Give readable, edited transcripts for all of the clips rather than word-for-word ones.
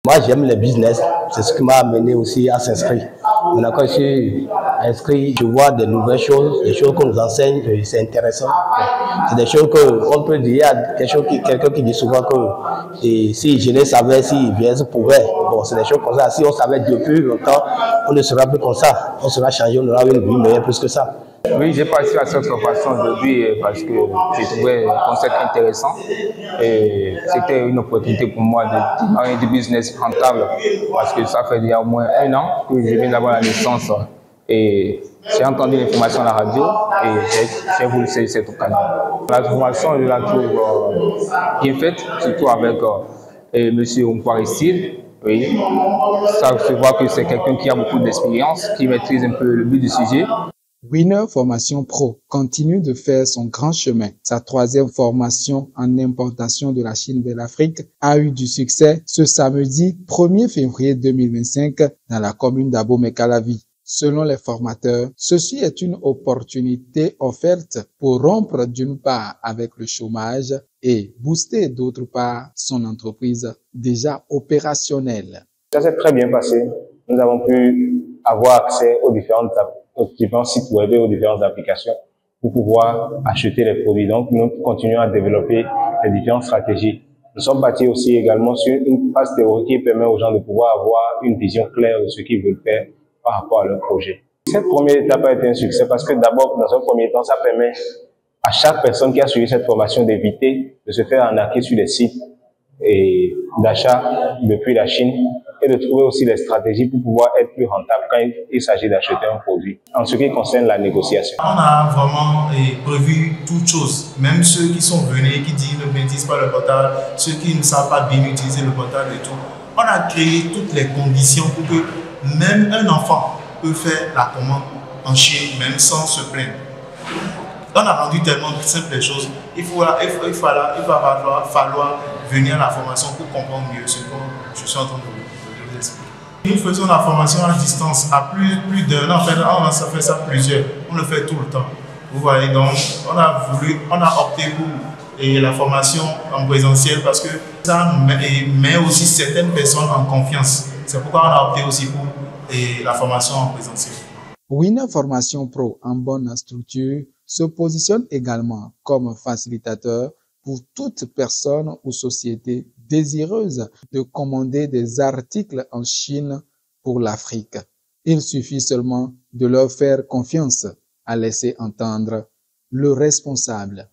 Moi, j'aime le business. C'est ce qui m'a amené aussi à s'inscrire. Maintenant, quand je suis inscrit, je vois de nouvelles choses, des choses qu'on nous enseigne, c'est intéressant. C'est des choses qu'on peut dire, il y a quelqu'un qui dit souvent que si je ne savais, si je pouvais. Bon, c'est des choses comme ça. Si on savait depuis longtemps, on ne sera plus comme ça. On sera changé, on aura une vie meilleure plus que ça. Oui, j'ai participé à cette formation aujourd'hui parce que j'ai trouvé le concept intéressant et c'était une opportunité pour moi de démarrer du business rentable parce que ça fait déjà au moins 1 an que je viens d'avoir la licence et j'ai entendu l'information à la radio et j'ai voulu saisir cette occasion. La formation, je la trouve bien faite, surtout avec M. Ompoiristide. Oui, ça se voit que c'est quelqu'un qui a beaucoup d'expérience, qui maîtrise un peu le but du sujet. Winner Formation Pro continue de faire son grand chemin. Sa 3e formation en importation de la Chine vers l'Afrique a eu du succès ce samedi 1er février 2025 dans la commune d'Abomey-Calavi. Selon les formateurs, ceci est une opportunité offerte pour rompre d'une part avec le chômage et booster d'autre part son entreprise déjà opérationnelle. Ça s'est très bien passé. Nous avons pu avoir accès aux différents sites web et aux différentes applications pour pouvoir acheter les produits. Donc, nous continuons à développer les différentes stratégies. Nous sommes bâtis aussi également sur une phase théorique qui permet aux gens de pouvoir avoir une vision claire de ce qu'ils veulent faire par rapport à leur projet. Cette première étape a été un succès parce que d'abord, dans un premier temps, ça permet à chaque personne qui a suivi cette formation d'éviter de se faire arnaquer sur les sites d'achat depuis la Chine et de trouver aussi des stratégies pour pouvoir être plus rentable quand il s'agit d'acheter un produit. En ce qui concerne la négociation. On a vraiment prévu toutes choses, même ceux qui sont venus, qui disent ne maîtrisent pas le portable, ceux qui ne savent pas bien utiliser le portable et tout. On a créé toutes les conditions pour que même un enfant peut faire la commande en Chine, même sans se plaindre. On a rendu tellement simple les choses. Il va falloir venir à la formation pour comprendre mieux ce que je suis en train de vous expliquer. Nous faisons la formation à distance à plus d'1 an. En fait, on a fait ça plusieurs. On le fait tout le temps. Vous voyez, donc on a opté pour la formation en présentiel parce que ça met aussi certaines personnes en confiance. C'est pourquoi on a opté aussi pour la formation en présentiel. Winner Formation Pro en bonne structure se positionne également comme facilitateur pour toute personne ou société désireuse de commander des articles en Chine pour l'Afrique. Il suffit seulement de leur faire confiance, a laissé entendre le responsable.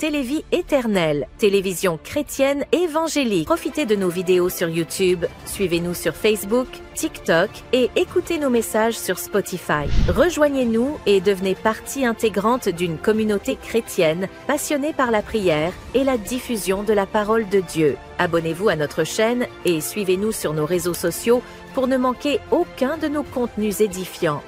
Télévie éternelle, télévision chrétienne évangélique. Profitez de nos vidéos sur YouTube, suivez-nous sur Facebook, TikTok et écoutez nos messages sur Spotify. Rejoignez-nous et devenez partie intégrante d'une communauté chrétienne passionnée par la prière et la diffusion de la parole de Dieu. Abonnez-vous à notre chaîne et suivez-nous sur nos réseaux sociaux pour ne manquer aucun de nos contenus édifiants.